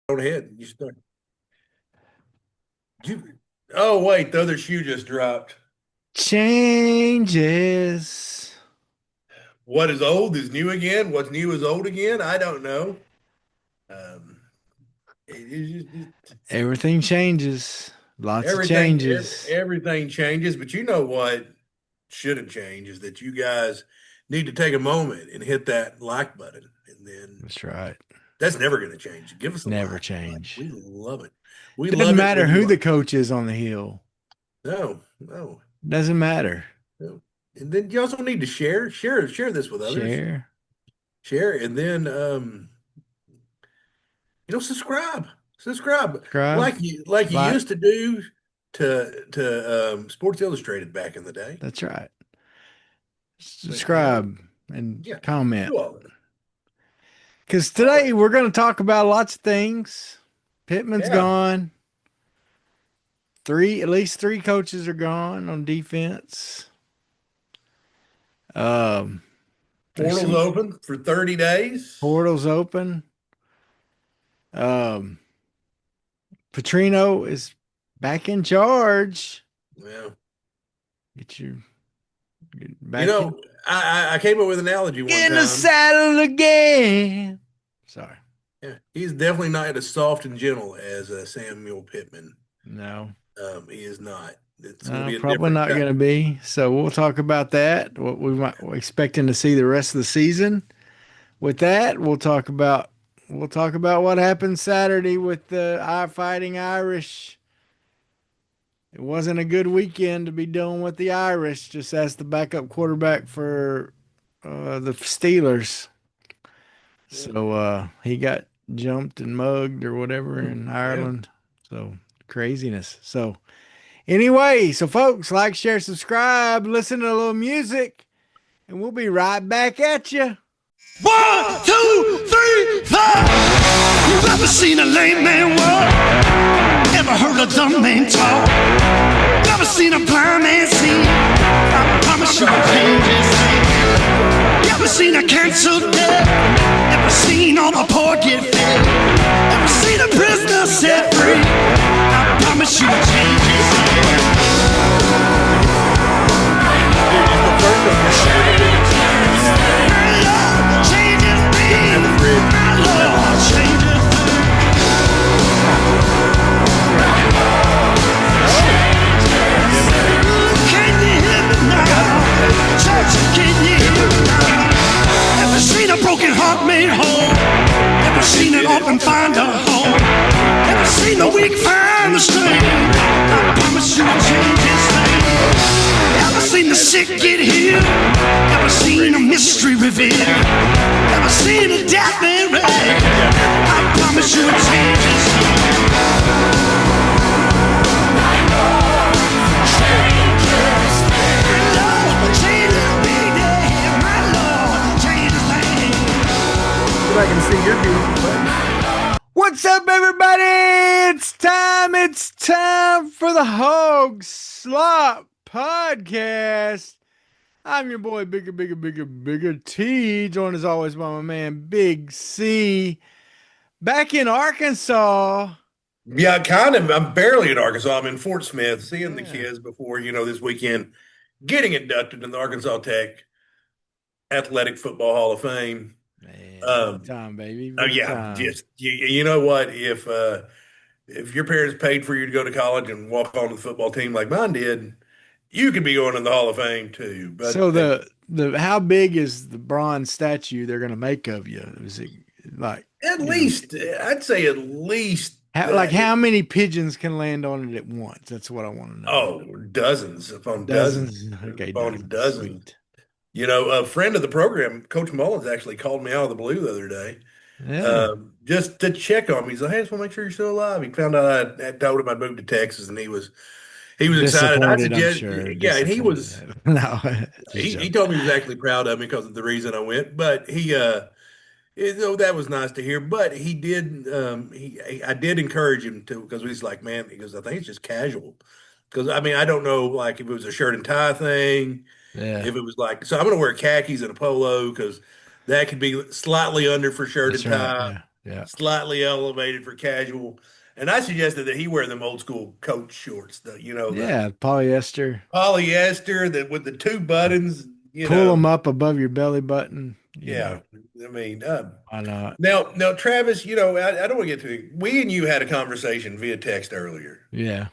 on ahead. You start. You, oh, wait, the other shoe just dropped. Changes. What is old is new again. What's new is old again. I don't know. Um, it's Everything changes. Lots of everything. changes. Everything changes, but you know what shouldn't change is that you guys need to take a moment and hit that like button, and then That's right. that's never going to change. Give us a Never like. change. We love it. We Doesn't love it matter when you who the like. coach is on the hill. No, no, Doesn't matter. no. And then you also need to share this with others. Share. Share, and then subscribe Subscribe. like you Like. used to do to Sports Illustrated back in the day. That's right. But you know, Subscribe and yeah, comment. do all that. Because All today right, we're going to talk about lots of things. Pittman's yeah. gone. At least three coaches are gone on defense. Um, there's Portal's some open for 30 days. portals open. Um, Petrino is back in charge. Yeah, Get you back in. know, I came up with an analogy one Get in the time. saddle again. Sorry. Yeah, he's definitely not as soft and gentle as Samuel Pittman. No, He is not. It's going to be a probably different not time. going to be. So we'll talk about that. What we're expecting to see the rest of the season. With that, we'll talk about what happened Saturday with the fighting Irish. It wasn't a good weekend to be dealing with the Irish. Just as the backup quarterback for the Steelers. Yeah, So he got jumped and mugged or whatever in yeah. Ireland. So craziness. So anyway, so folks, like, share, subscribe, listen to a little music, and we'll be right back at you. 1, 2, 3, 4. You ever seen a lame man walk? Ever heard a dumb man talk? Never seen a blind man see? I promise you I'll change his name. You ever seen a cancer dead? Ever seen all the poor get fed? Ever seen a prisoner set free? I promise you I'll change his name. It's the first one came up with a big smile. My Lord changes me. Have a bridge. My Lord changes me. Oh, yeah, man. Can you hear me I got it now? on tape. Church, can you hear me now? Ever seen a broken heart made whole? Ever seen an Did it. orphan find a home? Ever seen the weak find the strength? I promise you I'll change his name. Ever seen the sick get healed? Ever seen a mystery revealed? Ever seen a death man raised? I promise you I'll change his name. Lord, change his name. My Lord, change his name. So I can see your beautiful face. What's up, everybody? It's time for the Hawg Slop podcast. I'm your boy, bigger T, joined as always by my man, Big C, back in Arkansas. Yeah, kind of. I'm barely in Arkansas. I'm in Fort Smith, seeing the Yeah, kids before, this weekend, getting inducted in the Arkansas Tech Athletic Football Hall of Fame. man, big Um, time, baby, oh big yeah, time. just you know what? If your parents paid for you to go to college and walk on the football team like mine did, you could be going in the Hall of Fame too. So But the how big is the bronze statue they're gonna make of you? Is it like at you know? least, I'd say at least How many pigeons can land on it at once? That's what I want to know. oh, dozens upon dozens Dozens. Okay, upon dozens. dozens. Sweet. A friend of the program, Coach Mullins, actually called me out of the blue the other day, Yeah. just to check on me. He's like, "Hey, I just want to make sure you're still alive." He found out I had told him I moved to Texas, and he was excited. I Disappointed, I'm suggest, sure. yeah, and he was Disappointed. No, just he joking. told me he was actually proud of me because of the reason I went. But that was nice to hear. But he did, I did encourage him to because he's like, man, he goes, I think it's just casual. Because I mean, I don't know, like if it was a shirt and tie thing, Yeah, if it was so I'm going to wear khakis and a polo because that could be slightly under for shirt and that's right. tie. Yeah. slightly elevated for casual. And I suggested that he wear them old school Coach shorts, the Polyester. polyester that with the two buttons, Pull them up above your belly button. Yeah. I mean, Why not? now, Travis, I don't want to get to it. We and you had a conversation via text earlier. Yeah.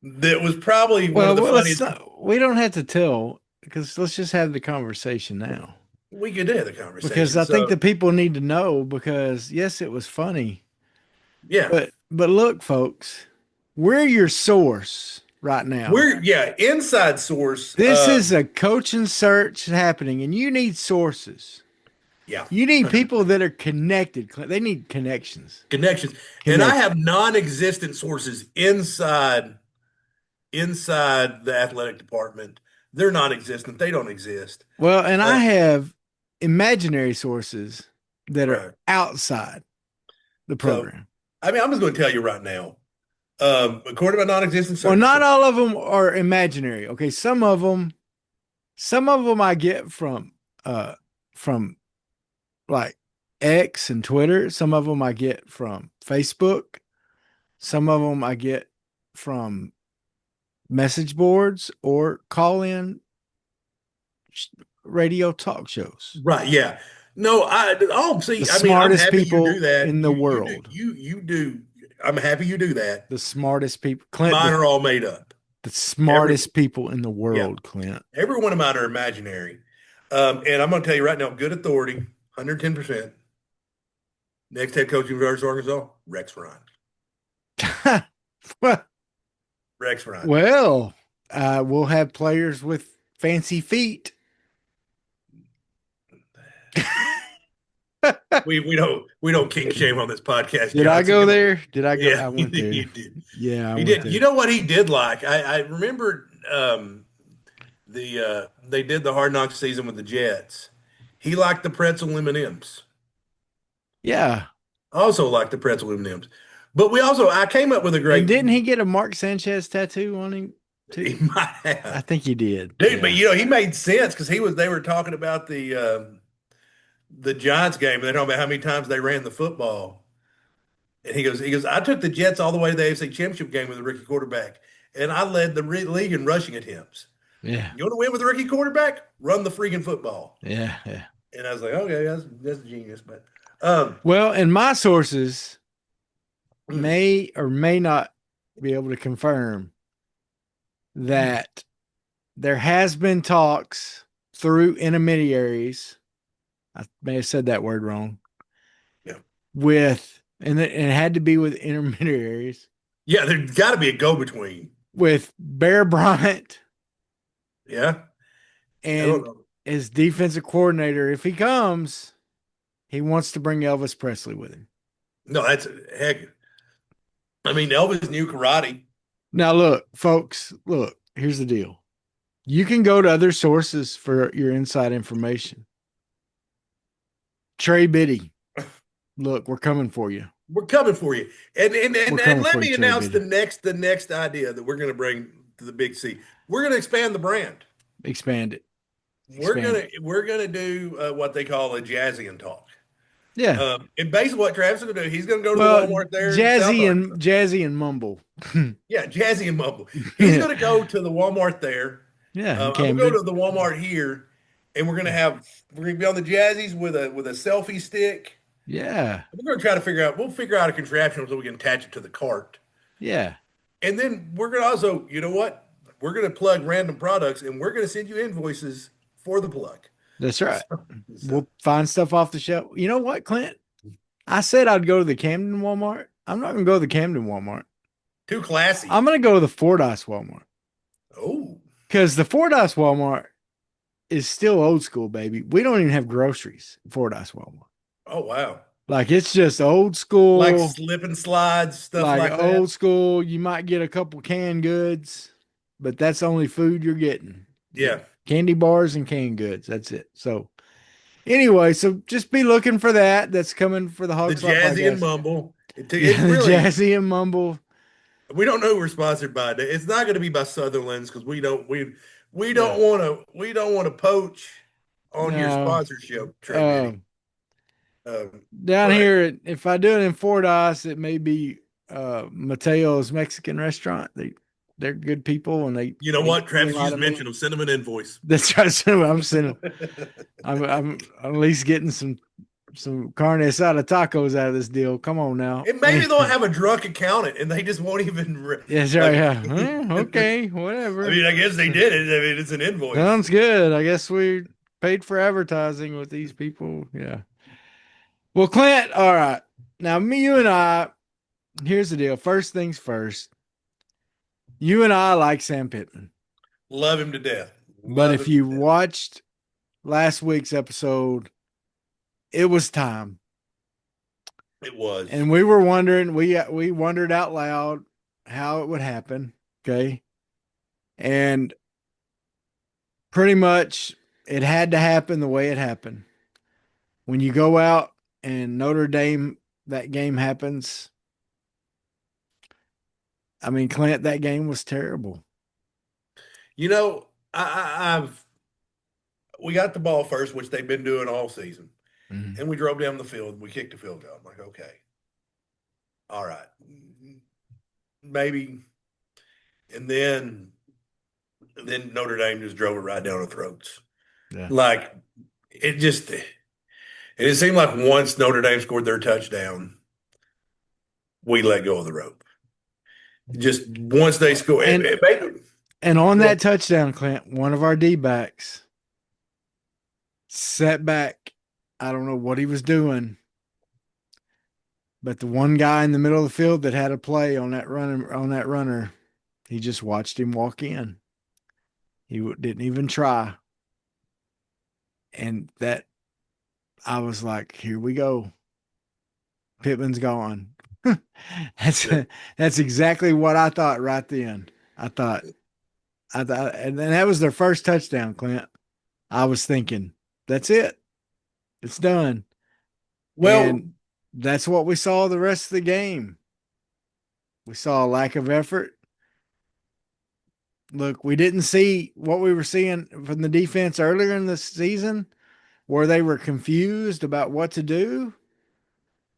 That was probably one of the funniest. We don't have to tell because let's just have the conversation now. We could have the conversation Because I think the people need to know because yes, it was funny. Yeah. But look, folks, we're your source right now. Inside source. This is a coaching search happening, and you need sources. Yeah. You need people that are connected. They need connections. And I have non-existent sources inside the athletic department. They're non-existent. They don't exist. Well, and I have imaginary sources that are outside the program. So, I'm just going to tell you right now. According to my non-existent sources. Well, not all of them are imaginary. Okay, some of them I get from like X and Twitter. Some of them I get from Facebook. Some of them I get from message boards or call-in radio talk shows. Right. Yeah. No, see, smartest I'm happy people you do that. in the world. You do. I'm happy you do that. The smartest people. Clint, mine are all made up. The smartest people in the world, Clint. Every one of mine are imaginary. And I'm going to tell you right now, good authority, 110%. Next head coach in University of Arkansas, Rex Ryan. Rex Ryan. Well, we'll have players with fancy feet. we don't kink shame on this podcast. Did I go there? Did I go? Yeah, I went there. You did. Yeah, he did. You know what he did like? I remember they did the Hard Knocks season with the Jets. He liked the pretzel M&Ms. Yeah. I also liked the pretzel M&Ms. But I came up with a great. And didn't he get a Mark Sanchez tattoo on him too? He might have. I think he did. Dude, but he made sense because they were talking about the Giants game, and they're talking about how many times they ran the football. And he goes, I took the Jets all the way to the AFC Championship game with a rookie quarterback, and I led the league in rushing attempts. Yeah. You want to win with a rookie quarterback? Run the freaking football. Yeah. And I was like, okay, that's genius. But well, and my sources may or may not be able to confirm that there has been talks through intermediaries. I may have said that word wrong. Yeah. And it had to be with intermediaries. Yeah, there's got to be a go-between. With Bear Bryant. Yeah. And his defensive coordinator, if he comes, he wants to bring Elvis Presley with him. No, that's heck. Elvis knew karate. Now, look, folks, here's the deal. You can go to other sources for your inside information. Trey Biddy, look, we're coming for you. We're coming for you. And let me announce the next idea that we're going to bring to the Big C. We're going to expand the brand. Expand it. We're gonna do what they call a Jazzy and talk. Yeah. And basically, what Travis is gonna do, he's gonna go to the Walmart there. Jazzy and mumble. Yeah, Jazzy and mumble. He's gonna go to the Walmart there. Yeah. I'm gonna go to the Walmart here, and we're gonna be on the Jazzies with a selfie stick. Yeah. We're gonna try to we'll figure out a contraption so we can attach it to the cart. Yeah. And then we're gonna also, you know what? We're gonna plug random products, and we're gonna send you invoices for the plug. That's right. We'll find stuff off the shelf. You know what, Clint? I said I'd go to the Camden Walmart. I'm not going to go to the Camden Walmart. Too classy. I'm going to go to the Fordyce Walmart. Oh. Because the Fordyce Walmart is still old school, baby. We don't even have groceries at Fordyce Walmart. Oh, wow. Like, it's just old school. Like slip and slides, stuff like that. Old school. You might get a couple canned goods, but that's the only food you're getting. Yeah. Candy bars and canned goods. That's it. So anyway, so just be looking for that. That's coming for the Hawg Slop. The Jazzy and Mumble. The Jazzy and Mumble. We don't know who we're sponsored by. It's not going to be by Sutherland's because we don't want to poach on your sponsorship. Down But here, if I do it in Fordyce, it may be Mateo's Mexican restaurant. They're good people and you know they what, do a Travis? You lot just of meat. mentioned them. Send them an invoice. That's right. So I'm sending. I'm at least getting some carne asada tacos out of this deal. Come on now. And maybe they'll have a drunk accountant and they just won't even Yes, right. like. Yeah. Okay, I whatever. mean, I guess they did it. I mean, it's an invoice. Sounds good. I guess we paid for advertising with these people. Yeah. Well, Clint, all right. Now, you and I, here's the deal. First things first, you and I like Sam Pittman. Love him to death. But Love if him to you death. watched last week's episode, it was time. It was. And we were wondering, we wondered out loud how it would happen. Okay. And pretty much it had to happen the way it happened. When you go out and Notre Dame, that game happens. I mean, Clint, that game was terrible. You know, I've we got the ball first, which they've been doing all season, Mhm. and we drove down the field. We kicked the field goal. I'm like, okay, all right, maybe. And then Notre Dame just drove it right down our throats. Yeah. Like it just, and it seemed like once Notre Dame scored their touchdown, we let go of the rope. Just once they scored, And it made, and on well, that touchdown, Clint, one of our D backs set back. I don't know what he was doing, but the one guy in the middle of the field that had a play on that runner, he just watched him walk in. He didn't even try, and that I was like, "Here we go, Pittman's gone." that's that's exactly what I thought right then. I thought, and then that was their first touchdown, Clint. I was thinking, that's it, it's done, well, and that's what we saw the rest of the game. We saw a lack of effort. Look, we didn't see what we were seeing from the defense earlier in the season, where they were confused about what to do.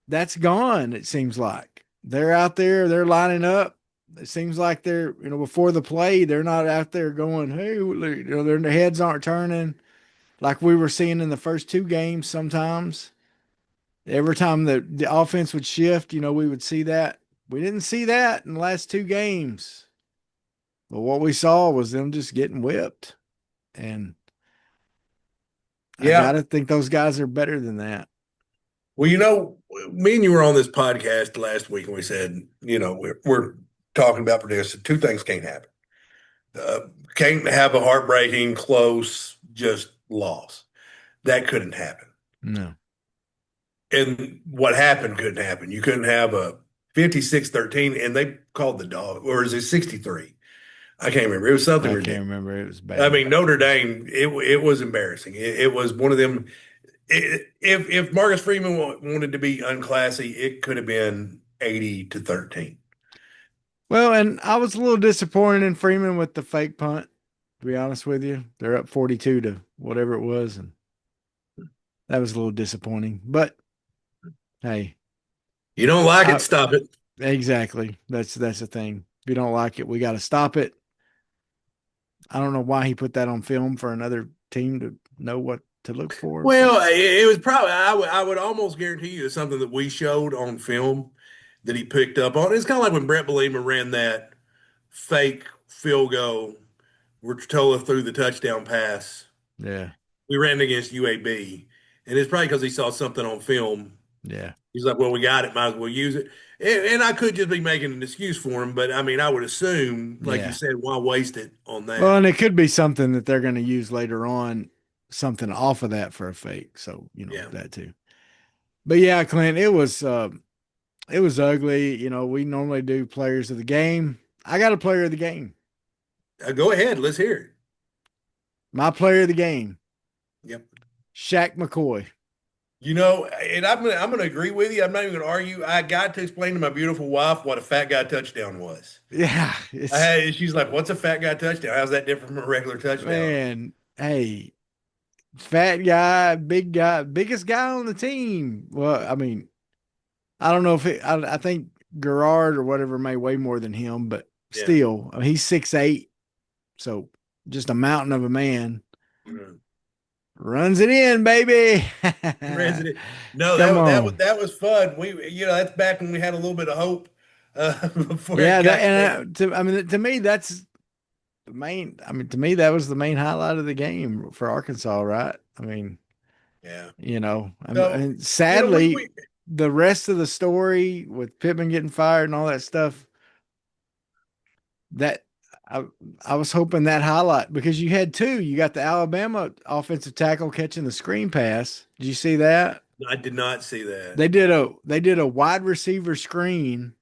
That's gone. It seems like they're out there, they're lining up. It seems like they're, before the play, they're not out there going, "Hey," their heads aren't turning like we were seeing in the first two games. Sometimes, every time the offense would shift, we would see that. We didn't see that in the last two games. But what we saw was them just getting whipped. And I got yeah. to think those guys are better than that. Well, me and you were on this podcast last week, and we said, we're talking about predictions. Two things can't happen. Uh, can't have a heartbreaking, close, just loss. That couldn't happen. No. And what happened couldn't happen. You couldn't have a 56-13, and they called the dog, or is it 63? I can't remember. It was something I can't ridiculous. remember. It was I bad. mean, Notre Dame, it was embarrassing. It was one of them. If Marcus Freeman wanted to be unclassy, it could have been 80-13. Well, and I was a little disappointed in Freeman with the fake punt, to be honest with you. They're up 42 to whatever it was. And that was a little disappointing. But hey, You don't like it, stop it. exactly. That's the thing. If you don't like it, we got to stop it. I don't know why he put that on film for another team to know what to look for. Well, it was probably, I would almost guarantee you it's something that we showed on film that he picked up on. It's kind of like when Brett Bielema ran that fake field goal where Tola threw the touchdown pass. Yeah. We ran against UAB, and it's probably because he saw something on film. Yeah. He's like, well, we got it, might as well use it. And I could just be making an excuse for him, but I mean, I would assume, like you Yeah. said, why waste it on that? Well, and it could be something that they're going to use later on, something off of that for a fake. So, Yeah. that too. But yeah, Clint, it was ugly. We normally do players of the game. I got a player of the game. Go ahead, let's hear it. My player of the game, Yep. Shaq McCoy. And I'm gonna agree with you. I'm not even gonna argue. I got to explain to my beautiful wife what a fat guy touchdown was. Yeah. She's like, "What's a fat guy touchdown? How's that different from a regular touchdown?" Man, hey, fat guy, big guy, biggest guy on the team. Well, I mean, I don't know if I think Gerard or whatever may weigh more than him, but Yeah. still, I mean, he's 6'8", so just a mountain of a man. Mhm. Runs it in, baby. Resident. No, Come on. that was fun. That's back when we had a little bit of hope before it Yeah, that got and I mean, to me, that's the main. I mean, to me, that was the main highlight of the game for Arkansas, right? I mean, yeah. So, and we sadly, the rest of the story with Pittman getting fired and all that stuff, that I, I was hoping that highlight because you had two. You got the Alabama offensive tackle catching the screen pass. Did you see that? I did not see that. They did a wide receiver screen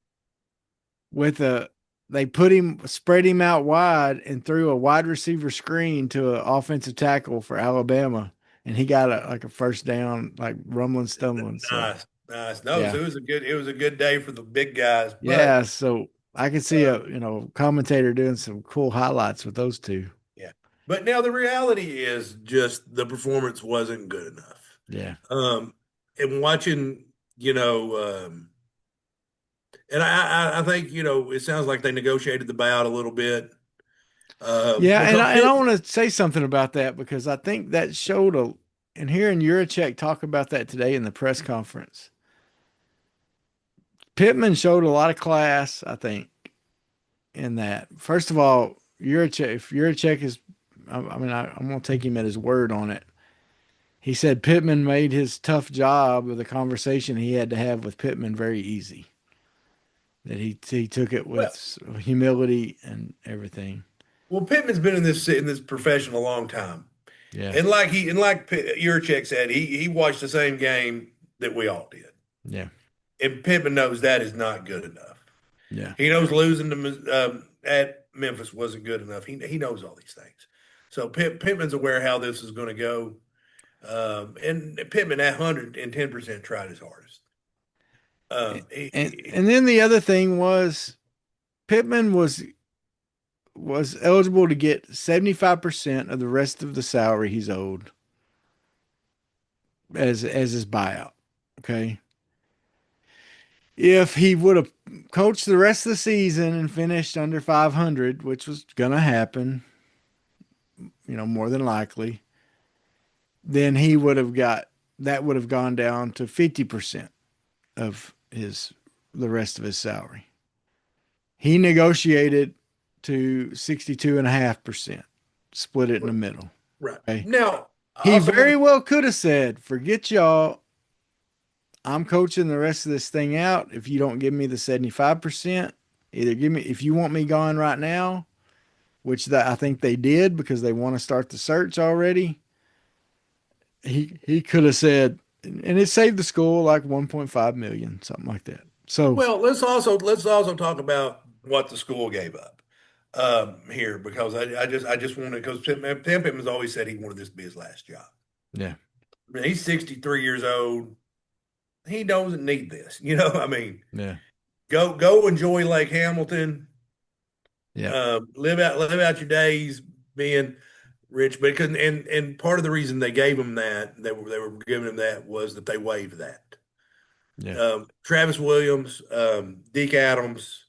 with a they put him spread him out wide and threw a wide receiver screen to an offensive tackle for Alabama, and he got like a first down, like rumbling, stumbling. So Nice, nice. No, yeah, so it was a good day for the big guys. But yeah. So I can see a commentator doing some cool highlights with those two. yeah, but now the reality is just the performance wasn't good enough. Yeah, Um, and watching, you know, and I think it sounds like they negotiated the buyout a little bit yeah, and because I want to say something about that because I think that showed a. And hearing Yurachek talk about that today in the press conference, Pittman showed a lot of class, I think, in that. First of all, if Yurachek is, I mean, I'm going to take him at his word on it. He said Pittman made his tough job of the conversation he had to have with Pittman very easy. That he took it well, with humility and everything. Pittman's been in this profession a long time, Yeah, and like Yurchek said, he watched the same game that we all did, yeah, and Pittman knows that is not good enough. yeah. He knows losing to at Memphis wasn't good enough. He knows all these things. So Pittman's aware how this is going to go. And Pittman at 110% tried his hardest. And then the other thing was Pittman was eligible to get 75% of the rest of the salary he's owed as his buyout. Okay. If he would have coached the rest of the season and finished under 500, which was going to happen, more than likely, then he would have got that would have gone down to 50% of the rest of his salary. He negotiated to 62.5%, split it in the middle. Right. Okay. Now, I He also want very to, well could have said, forget y'all. I'm coaching the rest of this thing out. If you don't give me the 75%, either give me, if you want me gone right now, which I think they did because they want to start the search already. He could have said, and it saved the school like 1.5 million, something like that. So well, let's also talk about what the school gave up here because I just wanted because Tim Pittman's always said he wanted this to be his last job. yeah, I mean, he's 63 years old. He doesn't need this. I mean, yeah, go enjoy Lake Hamilton. yeah, Live out your days being rich. Because and part of the reason they gave him that they were giving him that was that they waived that. yeah, Travis Williams, Deke Adams,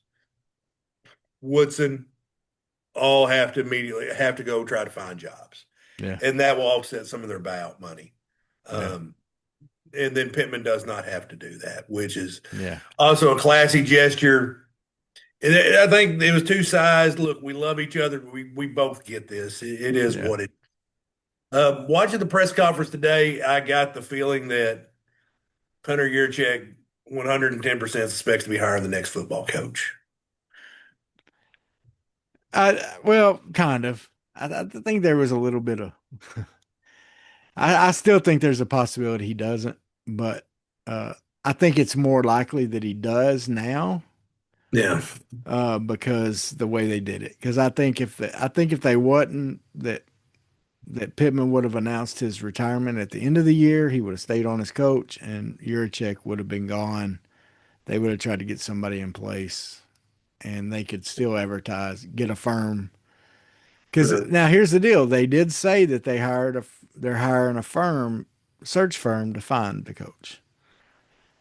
Woodson all have to go try to find jobs, yeah, and that will offset some of their buyout money. yeah, Um, and then Pittman does not have to do that, which is yeah, also a classy gesture. And I think it was two sides. Look, we love each other. We both get this. It is yeah. what it. Watching the press conference today, I got the feeling that Hunter Yurchek 110% suspects to be hiring the next football coach. Well, kind of. I think there was a little bit of. I still think there's a possibility he doesn't, but uh, I think it's more likely that he does now Yeah. because the way they did it. Because I think if they wasn't that Pittman would have announced his retirement at the end of the year, he would have stayed on as coach, and Yurachek would have been gone. They would have tried to get somebody in place, and they could still advertise, get a firm. Because Uh, now here's the deal: they did say that they hired they're hiring a search firm to find the coach.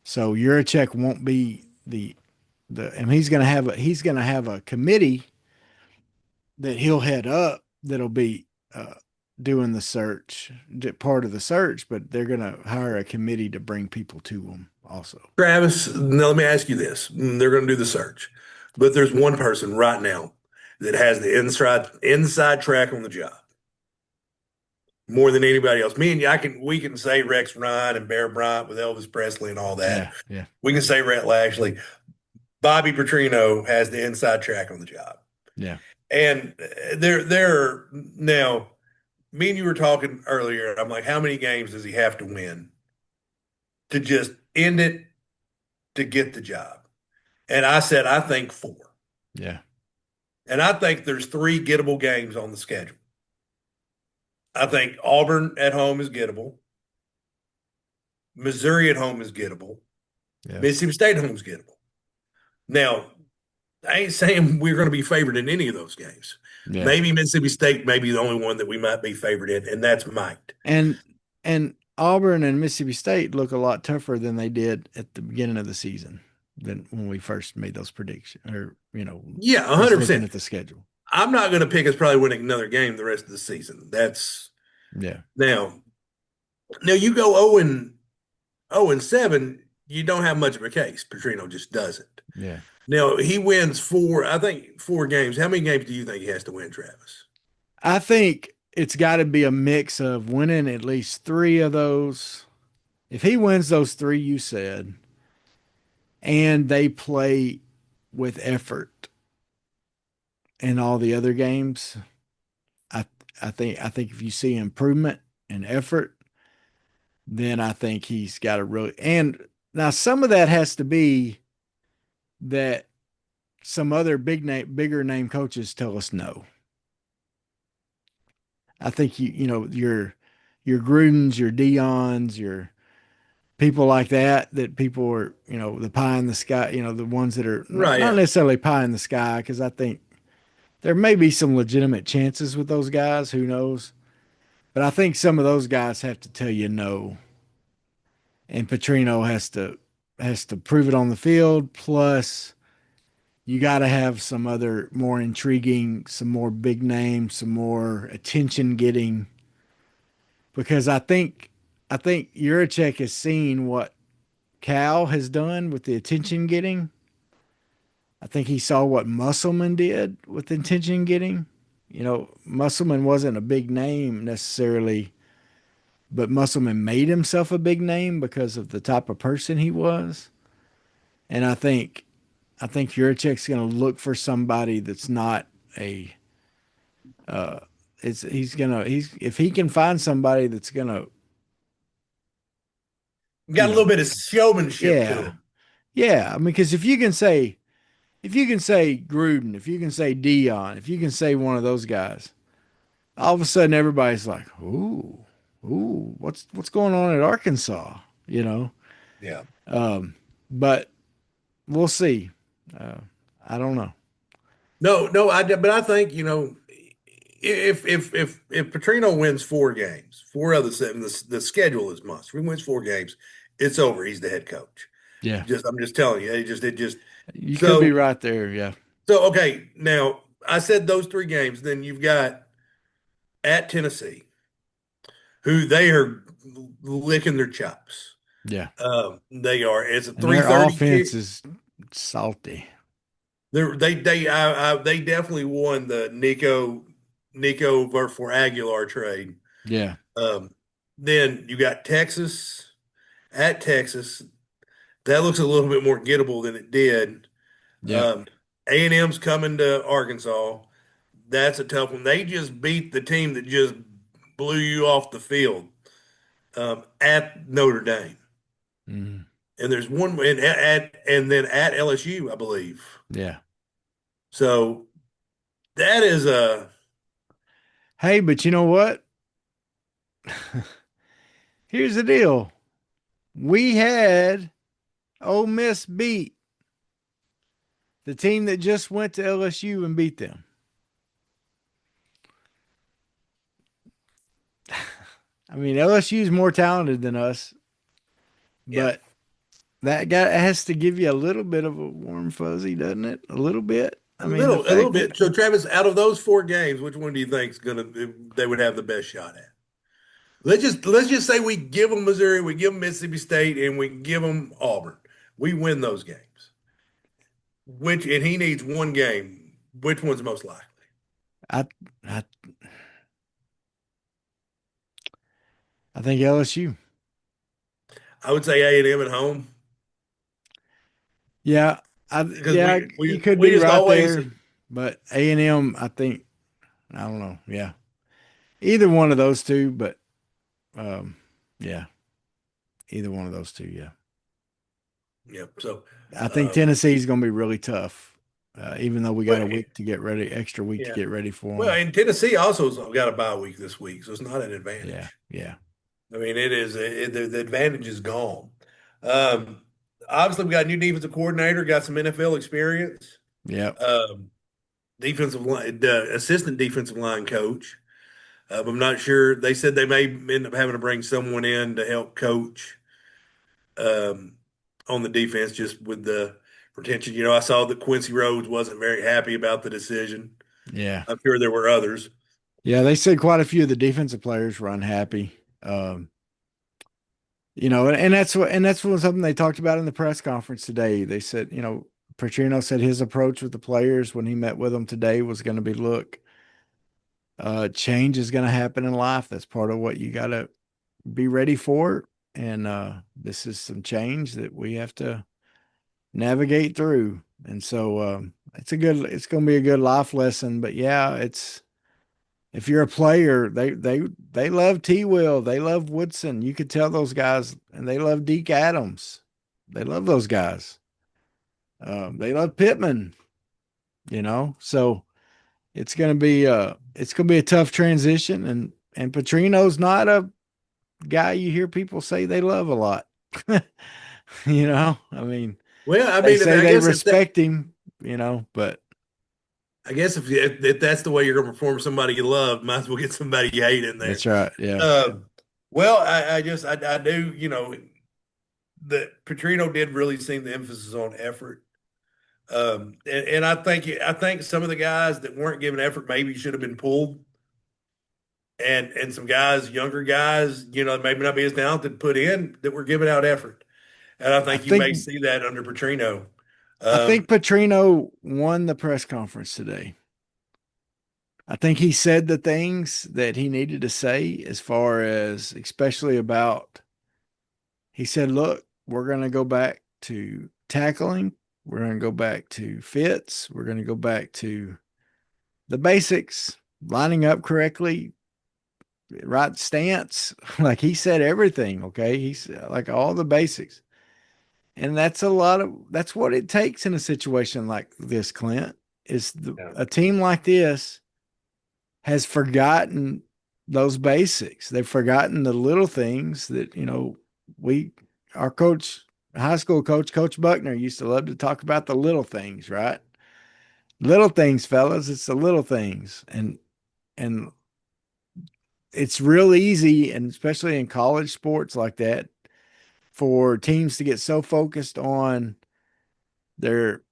So Yurachek won't be and he's gonna have a committee that he'll head up that'll be doing the search, part of the search, but they're gonna hire a committee to bring people to him also. Travis, now let me ask you this. They're going to do the search, but there's one person right now that has the inside track on the job more than anybody else. Me and you, we can say Rex Ryan and Bear Bryant with Elvis Presley and all that. Yeah, yeah, We can say Rhett Lashley. Bobby Petrino has the inside track on the job. yeah. And they're now, me and you were talking earlier. I'm like, how many games does he have to win to just end it to get the job? And I said, I think four. Yeah. And I think there's three gettable games on the schedule. I think Auburn at home is gettable. Missouri at home is gettable. Yeah. Mississippi State at home is gettable. Now, I ain't saying we're going to be favored in any of those games. Yeah. Maybe Mississippi State may be the only one that we might be favored in, and that's might. And Auburn and Mississippi State look a lot tougher than they did at the beginning of the season than when we first made those predictions, or Yeah, just looking 100%. at the schedule. I'm not going to pick us probably winning another game the rest of the season. That's Yeah. now you go 0-7, you don't have much of a case. Petrino just doesn't. Yeah. Now he wins four games. How many games do you think he has to win, Travis? I think it's got to be a mix of winning at least three of those. If he wins those three you said, and they play with effort in all the other games, I think if you see improvement and effort, then I think he's got a really, and now some of that has to be that some other bigger name coaches tell us no. I think your Grudens, your Dion's, your people like that people are, the pie in the sky, the ones that are Right, not yeah. necessarily pie in the sky, because I think there may be some legitimate chances with those guys. Who knows? But I think some of those guys have to tell you no, and Petrino has to prove it on the field. Plus, you got to have some other more intriguing, some more big names, some more attention getting. Because I think Yurachek has seen what Cal has done with the attention getting. I think he saw what Musselman did with attention getting. Musselman wasn't a big name necessarily, but Musselman made himself a big name because of the type of person he was. And I think Yurachek's going to look for somebody that's not a. If he can find somebody that's going to. Got a little bit of showmanship to Yeah, him. yeah. I mean, because if you can say Gruden, if you can say Dion, if you can say one of those guys, all of a sudden everybody's like, ooh, what's going on at Arkansas? Yeah. But we'll see. I don't know. No, but I think, if Petrino wins four games, four other seven, the schedule is must. If he wins four games, it's over. He's the head coach. Yeah, I'm just telling you, it just you could be so right there. Yeah, so okay. Now I said those three games. Then you've got at Tennessee, who they are licking their chops. yeah. They are. It's a And their 3:30 offense kick. is salty. They definitely won the Nico for Aguilar trade. Yeah, Then you got Texas at Texas. That looks a little bit more gettable than it did. yeah, A&M's coming to Arkansas. That's a tough one. They just beat the team that just blew you off the field at Notre Dame. mhm, And there's one and then at LSU, I believe. yeah. So that is a Hey, but you know what? Here's the deal. We had Ole Miss beat the team that just went to LSU and beat them. I mean, LSU's more talented than us, Yeah. but that guy has to give you a little bit of a warm fuzzy, doesn't it? A little bit. I mean, the A little fact that bit. So Travis, out of those 4 games, which one do you think is gonna they would have the best shot at? Let's just say we give them Missouri, we give them Mississippi State, and we give them Auburn. We win those games. Which and he needs one game. Which one's most likely? I, I, I think LSU. I would say A&M at home Yeah, because yeah, we you we could we be just right always there, but A&M, I think, I don't know. Yeah, either one of those two, but um, yeah, either one of those two. Yeah, yeah. So I think um, Tennessee's going to be really tough, even though we got well, a week to get ready, extra week to yeah. get ready for Well, them. and Tennessee also's got a bye week this week, so it's not an Yeah, advantage. yeah, I mean, it is the advantage is gone. Um, Obviously, we got a new defensive coordinator, got some NFL experience. yeah, Um, Defensive line, the assistant defensive line coach. I'm not sure. They said they may end up having to bring someone in to help coach um, on the defense, just with the retention. I saw that Quincy Rhodes wasn't very happy about the decision. yeah, I'm sure there were others. yeah. They said quite a few of the defensive players were unhappy. And that's something they talked about in the press conference today. They said, Petrino said his approach with the players when he met with them today was going to be, look, change is going to happen in life. That's part of what you got to be ready for. And this is some change that we have to navigate through. And so it's going to be a good life lesson. But yeah, if you're a player, they love T. Will, they love Woodson. You could tell those guys, and they love Deke Adams. They love those guys. They love Pittman. So it's gonna be a tough transition, and Petrino's not a guy you hear people say they love a lot. I mean, Well, I they mean, say they respect him, but I guess if that's the way you're going to perform somebody you love, might as well get somebody you hate in there. that's right. Yeah, Well, I do, that Petrino did really seem the emphasis on effort. And I think some of the guys that weren't given effort maybe should have been pulled, and some guys, younger guys, maybe not be as talented, put in that were giving out effort. And I I think you may think see that under Petrino. I think Um, Petrino won the press conference today. I think he said the things that he needed to say, as far as especially about, he said, look, we're going to go back to tackling. We're going to go back to fits. We're going to go back to the basics, lining up correctly, right stance. Like he said everything. Okay. He's like all the basics. And that's what it takes in a situation like this, Clint, is yeah. a team like this has forgotten those basics. They've forgotten the little things that, we, our coach, high school coach, Coach Buckner, used to love to talk about the little things, right? Little things, fellas. It's the little things. And it's real easy, and especially in college sports like that, for teams to get so focused on their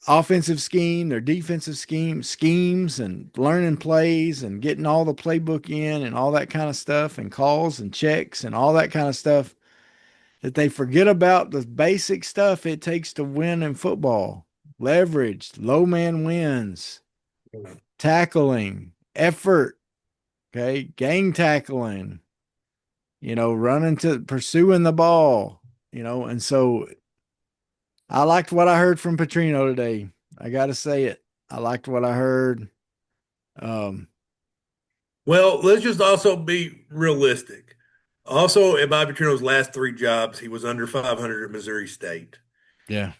offensive scheme, their defensive schemes, and learning plays and getting all the playbook in and all that kind of stuff, and calls and checks and all that kind of stuff, that they forget about the basic stuff it takes to win in football: leverage, low man wins, tackling, effort, okay, gang tackling, running to pursuing the ball, and so I liked what I heard from Petrino today. I got to say it. I liked what I heard. Um, Well, let's just also be realistic. Also, at Bobby Petrino's last 3 jobs, he was under 500 at Missouri State. yeah,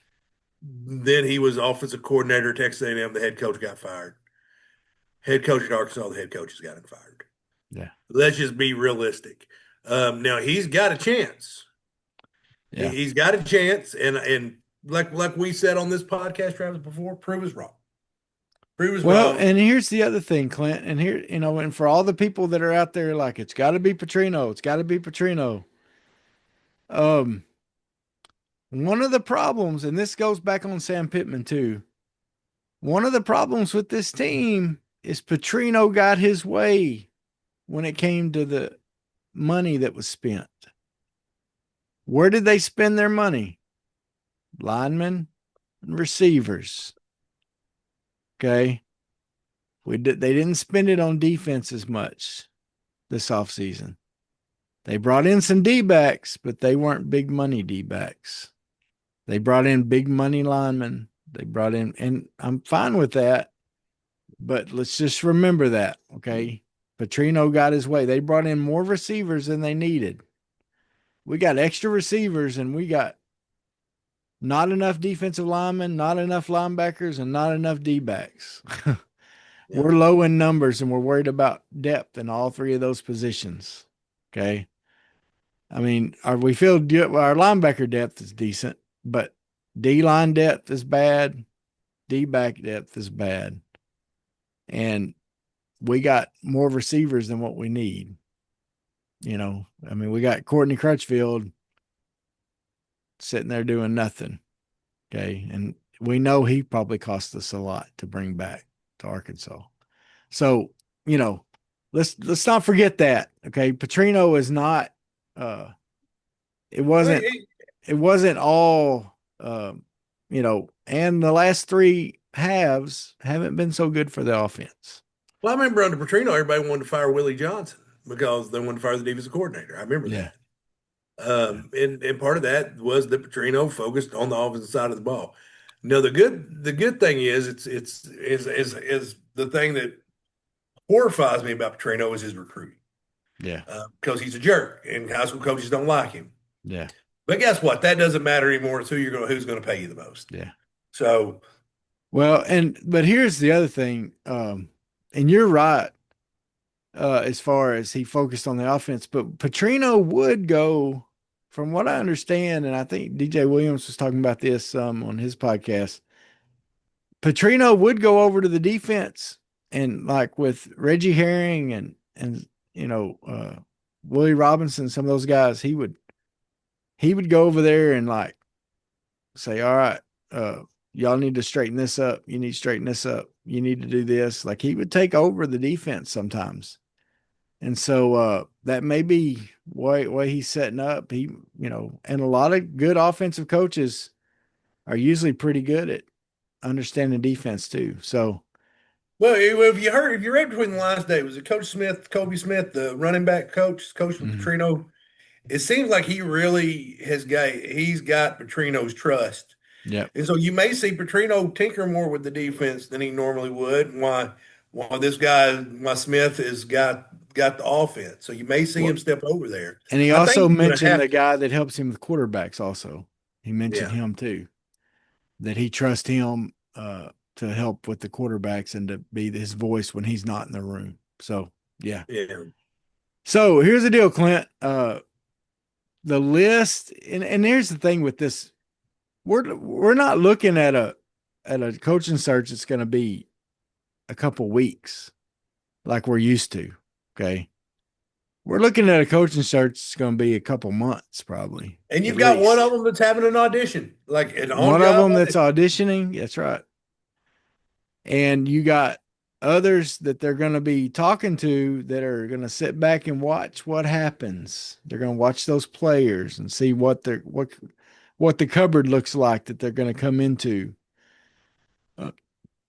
Then he was offensive coordinator at Texas A&M. The head coach got fired. Head coach at Arkansas, the head coach has gotten fired. yeah, Let's just be realistic. Now he's got a chance. yeah, He's got a chance, and like we said on this podcast, Travis, before, prove us wrong. Prove us Well, wrong. and here's the other thing, Clint, and here, and for all the people that are out there like it's got to be Petrino, it's got to be Petrino. Um, one of the problems, and this goes back on Sam Pittman too. One of the problems with this team is Petrino got his way when it came to the money that was spent. Where did they spend their money? Linemen and receivers. Okay. They didn't spend it on defense as much this offseason. They brought in some D backs, but they weren't big money D backs. They brought in big money linemen. They brought in, and I'm fine with that, but let's just remember that. Okay. Petrino got his way. They brought in more receivers than they needed. We got extra receivers and we got not enough defensive linemen, not enough linebackers, and not enough D backs. Yeah. We're low in numbers and we're worried about depth in all three of those positions. Okay. I mean, we feel our linebacker depth is decent, but D line depth is bad. D back depth is bad. And we got more receivers than what we need. I mean, we got Courtney Crutchfield sitting there doing nothing. Okay. And we know he probably cost us a lot to bring back to Arkansas. So, you know, let's not forget that. Okay. Petrino is not it Well, wasn't all and the last three halves haven't been so good for the offense. I remember under Petrino, everybody wanted to fire Willie Johnson because they wanted to fire the defensive coordinator. I remember Yeah. that. And part of that was that Petrino focused on the offensive side of the ball. No, the good thing is it's the thing that horrifies me about Petrino is his recruiting. Yeah. Because he's a jerk and high school coaches don't like him. Yeah. But guess what? That doesn't matter anymore. It's who's going to pay you the most. Yeah. So, well, but here's the other thing. And you're right, as far as he focused on the offense, but Petrino would go, from what I understand, and I think DJ Williams was talking about this on his podcast. Petrino would go over to the defense and like with Reggie Herring and Willie Robinson, some of those guys, he would go over there and like say, all right, y'all need to straighten this up. You need to straighten this up. You need to do this. Like he would take over the defense sometimes. And so that may be way he's setting up. And a lot of good offensive coaches are usually pretty good at understanding defense too. So, well, if you read between the lines today, was it Coach Smith, Kobe Smith, the running back coach with mhm. Petrino? It seems like he's got Petrino's trust. Yep. And so you may see Petrino tinker more with the defense than he normally would. Why this guy, why Smith has got the offense. So you may see him step over there. And he I think also he's gonna mentioned have the to. guy that helps him with quarterbacks also. He mentioned Yeah. him too, that he trusts him to help with the quarterbacks and to be his voice when he's not in the room. So, yeah. Yeah. So here's the deal, Clint. The list, and here's the thing with this. We're not looking at a coaching search that's going to be a couple weeks like we're used to. Okay. We're looking at a coaching search that's going to be a couple months probably. And you've at got one least. of them that's having an audition, like an One of on-job them that's audition. auditioning. That's right. And you got others that they're going to be talking to that are going to sit back and watch what happens. They're going to watch those players and see what the cupboard looks like that they're going to come into.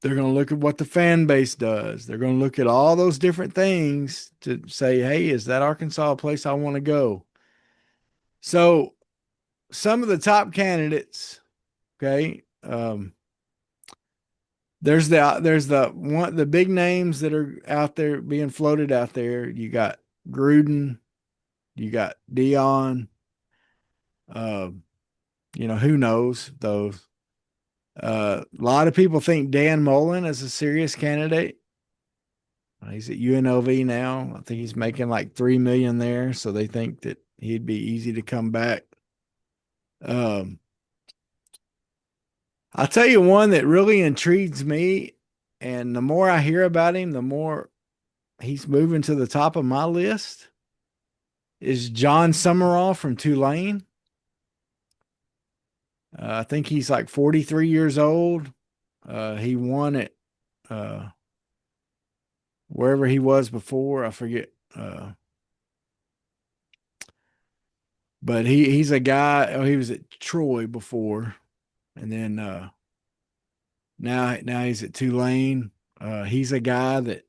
They're going to look at what the fan base does. They're going to look at all those different things to say, hey, is that Arkansas a place I want to go? So some of the top candidates, okay, there's the big names that are out there being floated out there. You got Gruden, you got Dion. Who knows those? A lot of people think Dan Mullen is a serious candidate. He's at UNLV now. I think he's making like $3 million there, so they think that he'd be easy to come back. I'll tell you one that really intrigues me And the more I hear about him, the more he's moving to the top of my list. Is John Summerall from Tulane. I think he's like 43 years old. He won it wherever he was before. I forget. But he's a guy. Oh, he was at Troy before, and then now he's at Tulane. He's a guy that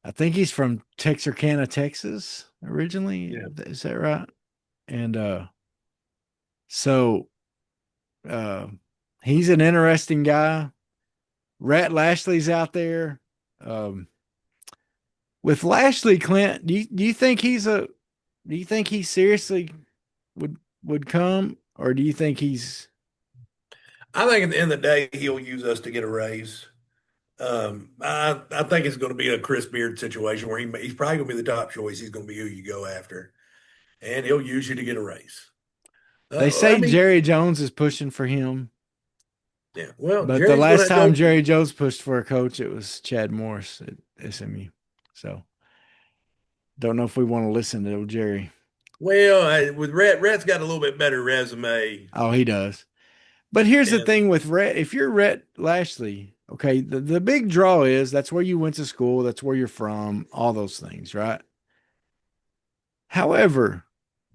I think he's from Texarkana, Texas, originally. Yeah. Is that right? And so uh, he's an interesting guy. Rhett Lashley's out there. Um, with Lashley, Clint, do you think he seriously would come, or do you think he's I think at the end of the day, he'll use us to get a raise. I think it's going to be a Chris Beard situation where he's probably going to be the top choice. He's going to be who you go after, and he'll use you to get a raise. they I say mean, Jerry Jones is pushing for him? yeah. Well, But the Jerry's going last to go. time Jerry Jones pushed for a coach, it was Chad Morris at SMU. So don't know if we want to listen to Jerry. Well, with Rhett's got a little bit better resume, Oh, he does. But here's the and thing with Rhett. If you're Rhett Lashley, okay, the big draw is that's where you went to school, that's where you're from, all those things, right? However,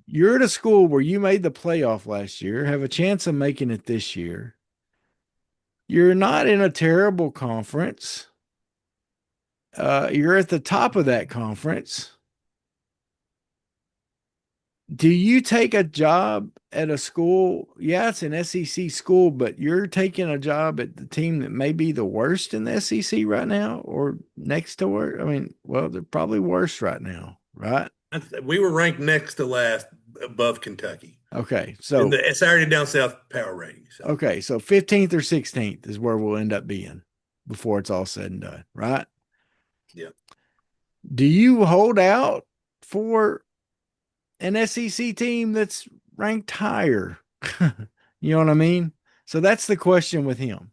you're at a school where you made the playoff last year, have a chance of making it this year. You're not in a terrible conference. You're at the top of that conference. Do you take a job at a school? Yeah, it's an SEC school, but you're taking a job at the team that may be the worst in the SEC right now or next to where, I mean, well, they're probably worse right now, right? we were ranked next to last above Kentucky Okay. in So, the Saturday Down South power rating. So okay. So 15th or 16th is where we'll end up being before it's all said and done, right? yeah, Do you hold out for an SEC team that's ranked higher? You know what I mean? So that's the question with him.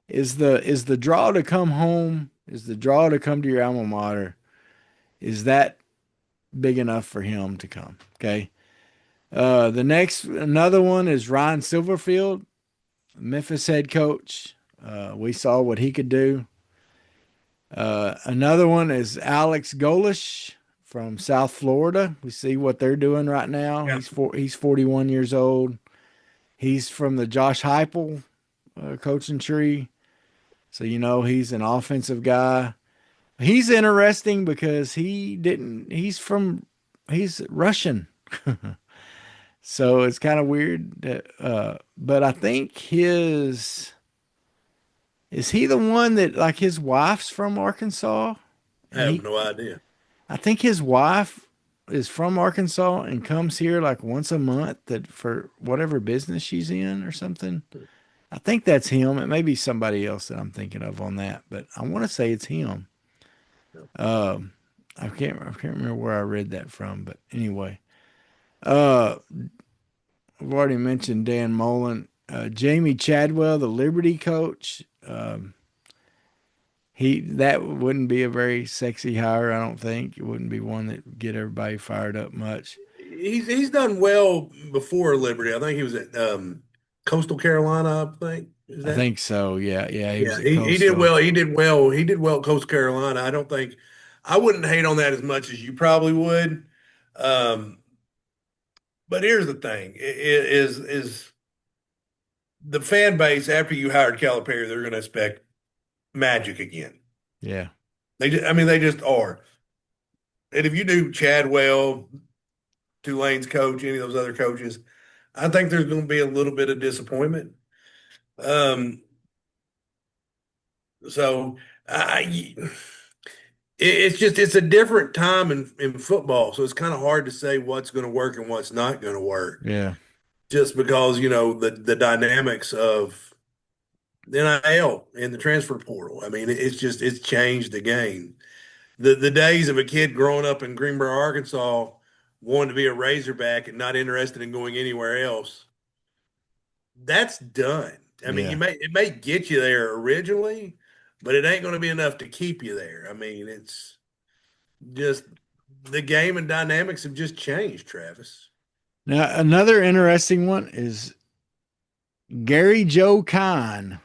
Is the draw to come home, is the draw to come to your alma mater, is that big enough for him to come? Okay. The next another one is Ryan Silverfield, Memphis head coach. We saw what he could do. Another one is Alex Golish from South Florida. We see what they're doing right now. yeah. He's 41 years old. He's from the Josh Heupel coaching tree. So, he's an offensive guy. He's interesting because he's Russian. So it's kind of weird. But I think is he the one that like his wife's from Arkansas? I And have no idea. I think his wife is from Arkansas and comes here like once a month for whatever business she's in or something. I think that's him. It may be somebody else that I'm thinking of on that, but I want to say it's him. Um, I can't remember where I read that from, but anyway, uh, I've already mentioned Dan Mullen, Jamie Chadwell, the Liberty coach. That wouldn't be a very sexy hire, I don't think. It wouldn't be one that would get everybody fired up much. He's done well before Liberty. I think he was at Coastal Carolina. I think is I that. think so. Yeah, yeah, he was Yeah, at he did Coastal. well. He did well. He did well at Coastal Carolina. I don't think I wouldn't hate on that as much as you probably would. Um, but here's the thing: is the fan base after you hired Calipari, they're going to expect magic again. Yeah, I mean, they just are. And if you do Chadwell, Tulane's coach, any of those other coaches, I think there's going to be a little bit of disappointment. Um, so I, it's a different time in football, so it's kind of hard to say what's going to work and what's not going to work, yeah, just because the dynamics of the NIL and the transfer portal. I mean, it's changed the game. The days of a kid growing up in Greenboro, Arkansas, wanting to be a Razorback and not interested in going anywhere else, that's done. I mean, Yeah. it may get you there originally, but it ain't going to be enough to keep you there. I mean, it's just the game and dynamics have just changed, Travis. Now, another interesting one is Gary Joe Kine.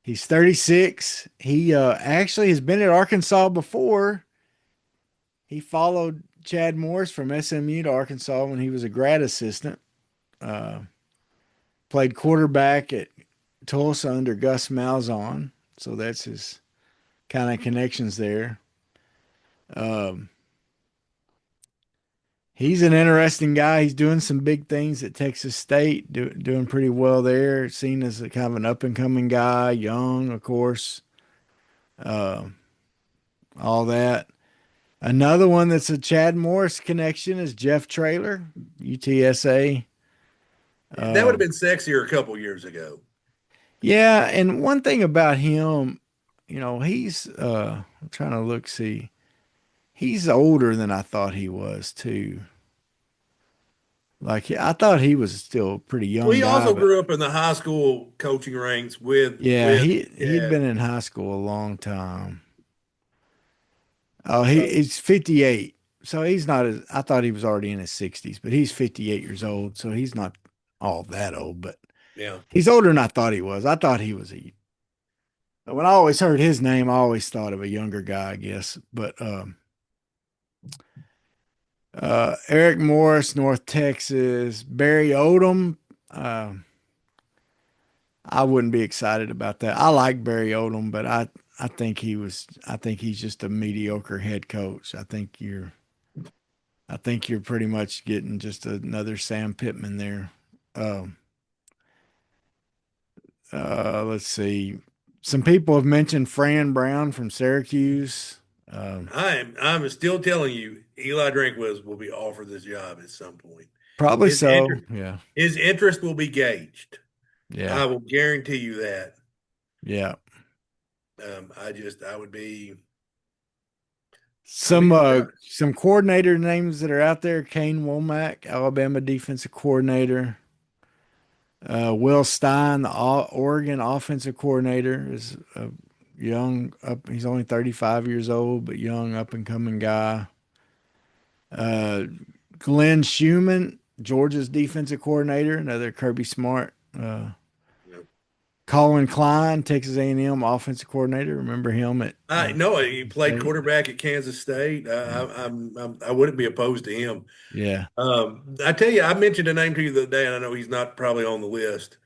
He's 36. He actually has been at Arkansas before. He followed Chad Morris from SMU to Arkansas when he was a grad assistant. Uh, Played quarterback at Tulsa under Gus Malzahn. So that's his kind of connections there. Um, he's an interesting guy. He's doing some big things at Texas State, doing pretty well there. Seen as a kind of an up and coming guy, young, of course. Uh, all that. Another one that's a Chad Morris connection is Jeff Traylor, UTSA. That would have Um, been sexier a couple years ago. yeah, and one thing about him, he's I'm trying to see. He's older than I thought he was too. Like I thought he was still a pretty Well, young he guy, also but grew up in the high school coaching ranks yeah, with he'd Chad. been in high school a long time. Oh, So he's 58. So he's not as I thought he was already in his 60s, but he's 58 years old, so he's not all that old, but yeah, he's older than I thought he was. I thought he was a when I always heard his name, I always thought of a younger guy, I guess. But Eric Morris, North Texas, Barry Odom. Uh, I wouldn't be excited about that. I like Barry Odom, but I think I think he's just a mediocre head coach. I think you're pretty much getting just another Sam Pittman there. Um, let's see. Some people have mentioned Fran Brown from Syracuse. Um, I'm still telling you, Eli Drinkwitz will be offered this job at some point. Probably His so. interest Yeah. his interest will be gauged. Yeah. I will guarantee you that. Yeah. I would be I'd be surprised. Some coordinator names that are out there: Kane Womack, Alabama defensive coordinator. Will Stein, the Oregon offensive coordinator, is a young up. He's only 35 years old, but young up and coming guy. Uh, Glenn Schumann, Georgia's defensive coordinator, another Kirby Smart. You Colin Klein, Texas A&M offensive coordinator. Remember him at I know he played State? quarterback at Kansas State. Yeah. I wouldn't be opposed to him. Yeah. I tell you, I mentioned a name to you the other day, and I know he's not probably on the list.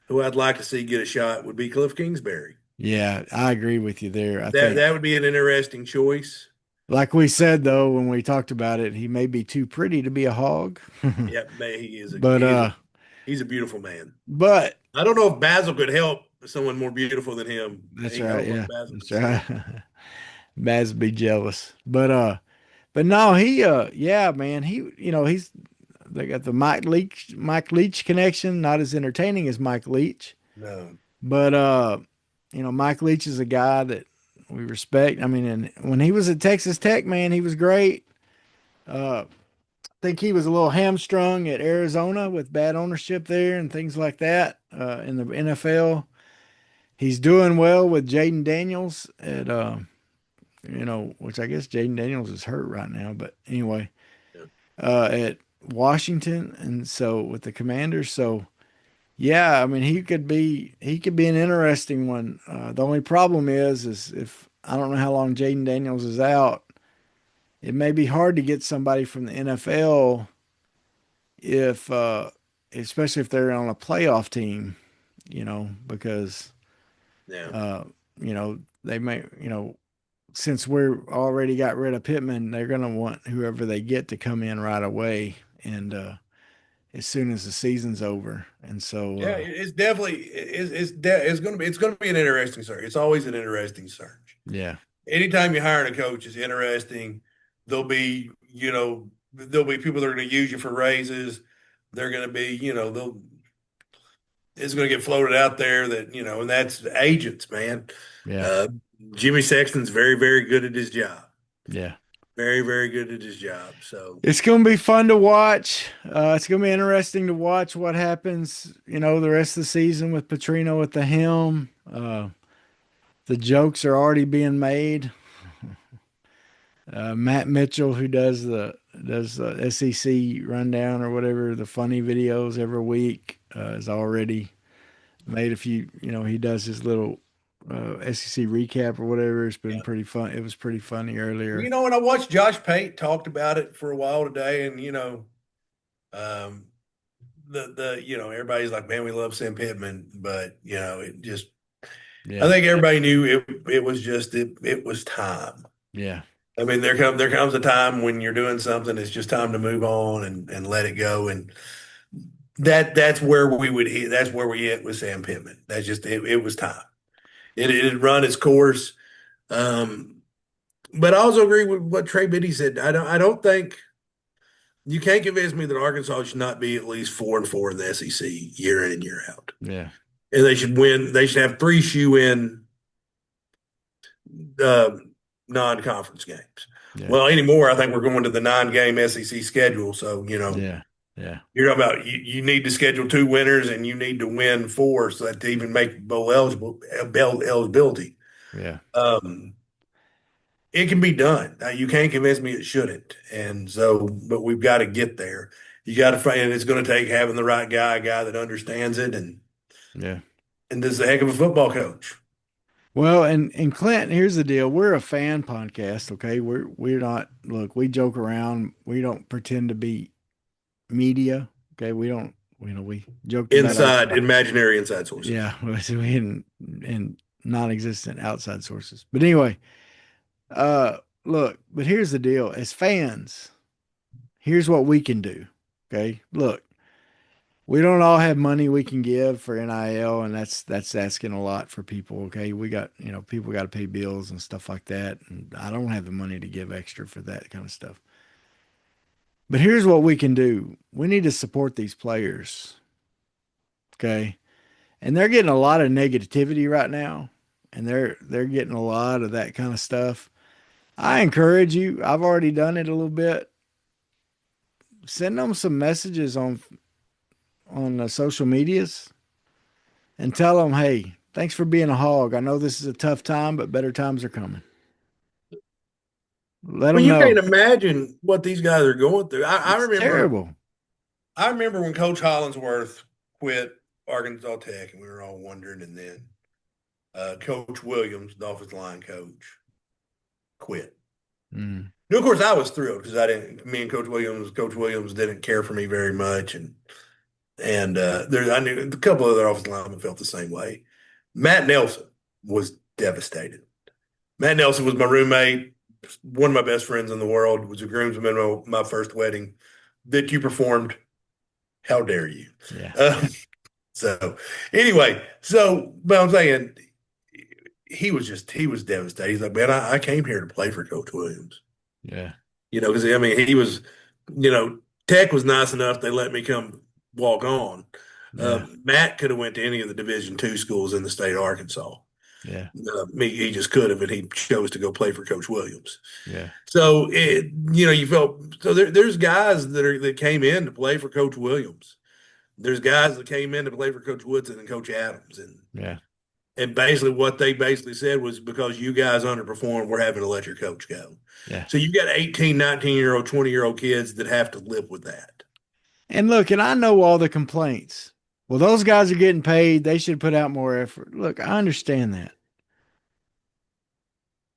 Who I'd like to see get a shot would be Cliff Kingsbury. Yeah, I agree with you there. I That think, that would be an interesting choice. like we said though, when we talked about it, he may be too pretty to be a hog. Yeah, man, But he's a beautiful man. but I don't know if Basil could help someone more beautiful than him. that's I right, don't know yeah. what Basil That's could say. right. Baz be jealous. But no, he yeah, man, he's they got the Mike Leach connection, not as entertaining as Mike Leach. No, But Mike Leach is a guy that we respect. I mean, and when he was at Texas Tech, man, he was great. I think he was a little hamstrung at Arizona with bad ownership there and things like that in the NFL. He's doing well with Jaden Daniels at which I guess Jaden Daniels is hurt right now, but anyway, yeah, at Washington, and so with the Commanders. So yeah, I mean he could be an interesting one. The only problem is if I don't know how long Jaden Daniels is out, it may be hard to get somebody from the NFL if especially if they're on a playoff team, because yeah, uh, they may, since we're already got rid of Pittman, they're going to want whoever they get to come in right away and as soon as the season's over. And so yeah. It's definitely it's going to be an interesting search. It's always an interesting search. yeah, Anytime you're hiring a coach, it's interesting. There'll be people that are going to use you for raises. They're going to be, they'll it's going to get floated out there that, and that's agents, man. yeah, Uh, Jimmy Sexton's very, very good at his job. yeah, very, very good at his job. So It's going to be fun to watch. It's going to be interesting to watch what happens, the rest of the season with Petrino at the helm. The jokes are already being made. Matt Mitchell, who does the SEC rundown or whatever, the funny videos every week, has already made a few. He does his little SEC recap or whatever. It's been yeah. pretty fun. It was pretty funny earlier. And I watched Josh Pate talked about it for a while today, and um, everybody's like, man, we love Sam Pittman, but it just I Yeah, think everybody knew it was just it was time. yeah, I mean, there comes a time when you're doing something, it's just time to move on and let it go. And that's where that's where we hit with Sam Pittman. That's just it was time. It had run its course. Um, but I also agree with what Trey Biddy said. I don't think you can't convince me that Arkansas should not be at least 4-4 in the SEC year in and year out. yeah, And they should win. They should have 3 shoe in uh, non-conference games. yeah, Well, anymore, I think we're going to the 9-game SEC schedule. So, yeah, yeah, you're talking about you need to schedule 2 winners and you need to win 4 so that to even make bowl eligibility. yeah. It can be done. You can't convince me it shouldn't. And so, but we've got to get there. You got to find, and it's going to take having the right guy, a guy that understands it Yeah. and is a heck of a football coach. Well, and Clint, here's the deal. We're a fan podcast, okay? We're not look, we joke around. We don't pretend to be media. Okay. We don't, we joked about our Imaginary inside sources. yeah, we and non-existent outside sources. But anyway, look, but here's the deal. As fans, here's what we can do. Okay. Look, we don't all have money we can give for NIL, and that's asking a lot for people. Okay, we got people got to pay bills and stuff like that, and I don't have the money to give extra for that kind of stuff. But here's what we can do: we need to support these players. Okay, and they're getting a lot of negativity right now, and they're getting a lot of that kind of stuff. I encourage you. I've already done it a little bit. Send them some messages on the social medias and tell them, hey, thanks for being a hog. I know this is a tough time, but better times are coming. Let Well, them you know. can't imagine what these guys are going through. I It's remember terrible. I remember when Coach Hollingsworth quit Arkansas Tech, and we were all wondering. And then Coach Williams, the offensive line coach, quit. Mm. Now, of course, I was thrilled because I didn't. Me and Coach Williams didn't care for me very much, and I knew a couple of other offensive linemen felt the same way. Matt Nelson was devastated. Matt Nelson was my roommate, one of my best friends in the world. Was a groomsman at my first wedding that you performed. How dare you? Yeah. So anyway, but I'm saying he was devastated. He's like, man, I came here to play for Coach Williams. Yeah. Because I mean, he was, Tech was nice enough they let me come walk on. Yeah. Matt could have went to any of the Division II schools in the state of Arkansas. Yeah. He just could have, and he chose to go play for Coach Williams. Yeah. So you felt so there's guys that came in to play for Coach Williams. There's guys that came in to play for Coach Woodson and Coach Adams, and basically what they basically said was because you guys underperformed, we're having to let your coach go. Yeah. So you got 18, 19-year-old, 20-year-old kids that have to live with that. And look, and I know all the complaints. Well, those guys are getting paid. They should put out more effort. Look, I understand that.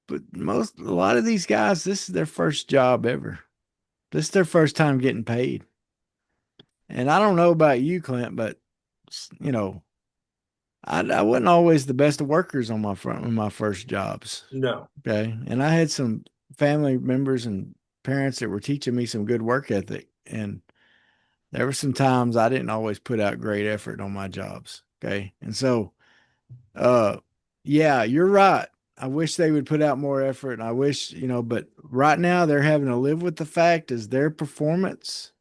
But a lot of these guys, this is their first job ever. This is their first time getting paid. And I don't know about you, Clint, but I wasn't always the best of workers on my first jobs. No. Okay. And I had some family members and parents that were teaching me some good work ethic. And there were some times I didn't always put out great effort on my jobs. Okay. And so, yeah, you're right. I wish they would put out more effort. And I wish, but right now they're having to live with the fact is their performance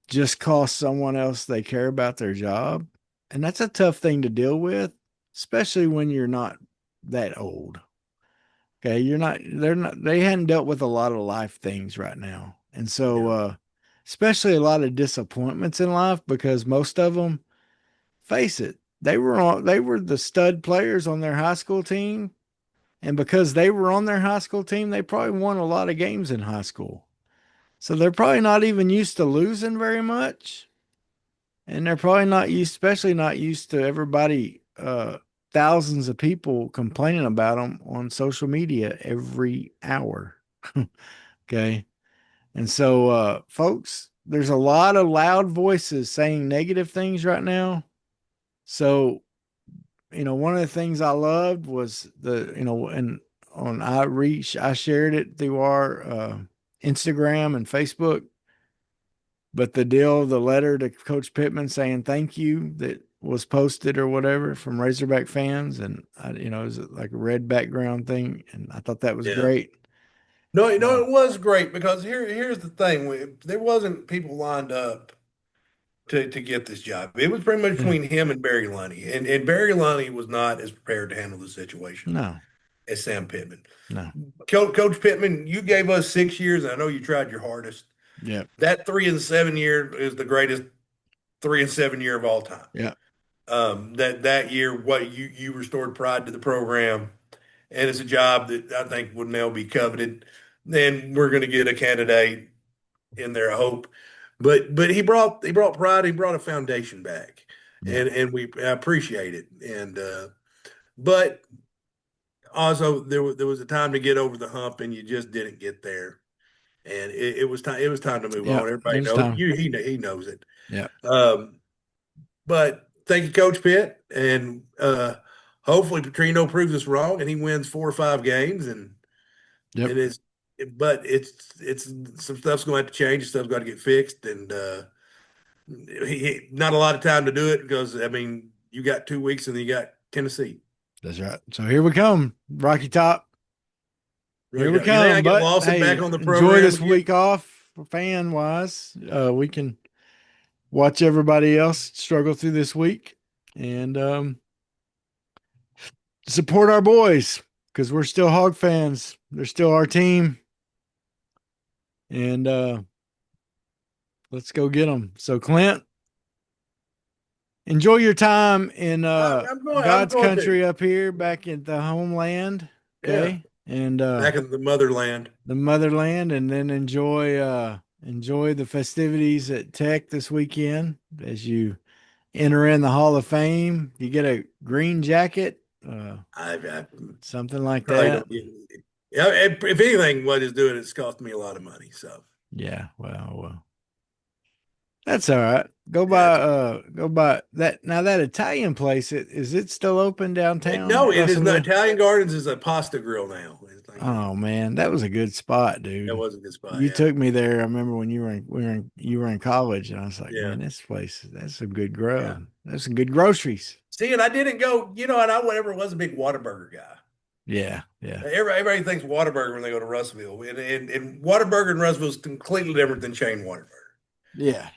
just costs someone else they care about their job. And that's a tough thing to deal with, especially when you're not that old. Okay, they hadn't dealt with a lot of life things right now. And so especially a lot of disappointments in life, because most of them, face it, they were the stud players on their high school team, and because they were on their high school team, they probably won a lot of games in high school. So they're probably not even used to losing very much. And they're probably not used, especially not used to everybody, thousands of people complaining about them on social media every hour. Okay. And so, folks, there's a lot of loud voices saying negative things right now. So, one of the things I loved was and I shared it through our Instagram and Facebook. But the letter to Coach Pittman saying thank you that was posted or whatever from Razorback fans, and it was like a red background thing, and I thought that was Yeah. great. No, it was great because here's the thing: there wasn't people lined up to get this job. It was pretty much between him and Barry Lunny, and Barry Lunny was not as prepared to handle the situation No, as Sam Pittman. no, Coach Pittman, you gave us 6 years, and I know you tried your hardest. yeah, That 3-7 year is the greatest 3-7 year of all time. yeah, That year, what you restored pride to the program, and it's a job that I think would now be coveted. Then we're going to get a candidate in there, I hope. But he brought pride. He brought a foundation back, yeah. and I appreciate it. And but also there was a time to get over the hump, and you just didn't get there. And it was time. It was time to move Yeah, on. Everybody it was knows time. he knows it. Yeah. But thank you, Coach Pitt, and hopefully Petrino proves us wrong, and he wins 4 or 5 games, and Yep. it's some stuff's going to have to change. Stuff's got to get fixed, and he not a lot of time to do it because you got 2 weeks, and then you got Tennessee. That's right. So here we come, Rocky Top. Here we come. I get Lawson back on the program. Enjoy this week off, fan wise. We can watch everybody else struggle through this week and support our boys because we're still Hog fans. They're still our team, and let's go get them. So, Clint, enjoy your time in God's country up here, back in the homeland. Okay. Yeah. And back in the motherland, and then enjoy the festivities at Tech this weekend as you enter in the Hall of Fame. You get a green jacket, something like that. Yeah, if anything, what it's doing, it's cost me a lot of money. So yeah, well, that's all right. Go by that. Now that Italian place, is it still open downtown? No, it is not. Italian Gardens is a pasta grill now. Oh man, that was a good spot, dude. That was a good spot. You took me there. I remember when you were in college, and I was like, man, this place, that's some good grub. Yeah. That's some good groceries. See, and I didn't go, and I whatever was a big Whataburger guy. Yeah. Everybody thinks Whataburger when they go to Russellville, and Whataburger in Russellville is completely different than chain Whataburger. Yeah.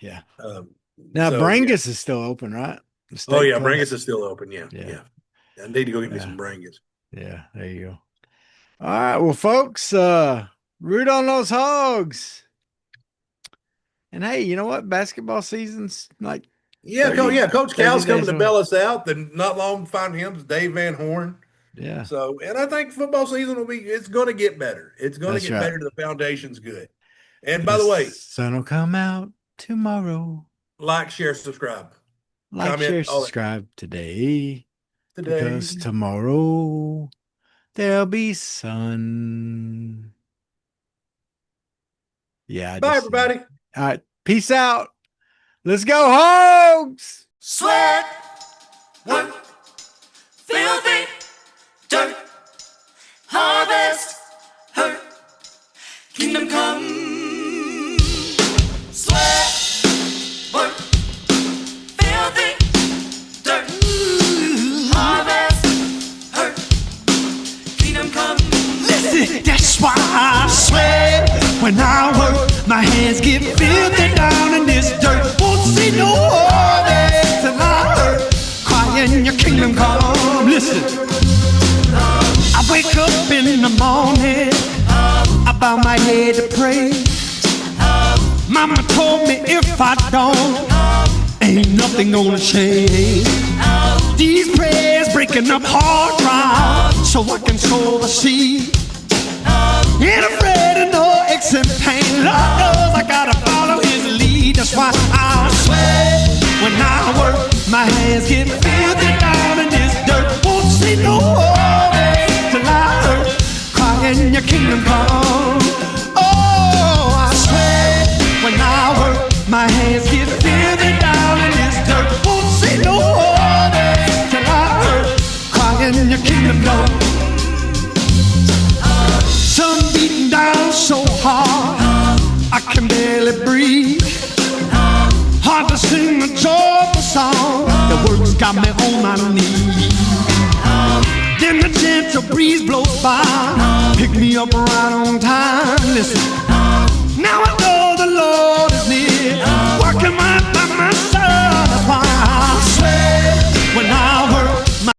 Now Brangus is still open, right? Oh yeah, Brangus is still open. Yeah. I need to go get me some Brangus. Yeah, there you go. All right, well, folks, root on those Hogs. And hey, you know what? Basketball season's like Coach Cal's coming to bail us out. Then not long find him is Dave Van Horn. Yeah. So, and I think football season it's going to get better. It's going to get better. The foundation's good. And by the way, sun will come out tomorrow. Like, share, subscribe. Comment, share, subscribe today. Because tomorrow there'll be sun. Yeah. Bye, everybody. All right. Peace out. Let's go, Hogs. Sweat, work, filthy, dirt, harvest, hurt, kingdom come. Sweat, work, filthy, dirt, harvest, hurt, kingdom come. Listen, that's why I sweat when I work. My hands get filthy down in this dirt. Won't see no harvest till I hurt. Crying your kingdom come. Listen, I wake up in the morning. bow my head to pray. Mama told me if I don't, ain't nothing gonna change. These prayers breaking up hard drive so I can sow the seed. Ain't afraid of no aches and pain. Lord knows I gotta follow his lead. That's why I swear when I work, my hands get filthy down in this dirt. Won't see no water till I hurt, crying your kingdom come. Oh, I swear when I work, my hands get filthy down in this dirt. Won't see no water till I hurt, crying your kingdom come. Sun beating down so hard, I can barely breathe. Hard to sing a joyful song, the words got me on my knees. Then the gentle breeze blows by, pick me up right on time. Listen, now I know the Lord is near.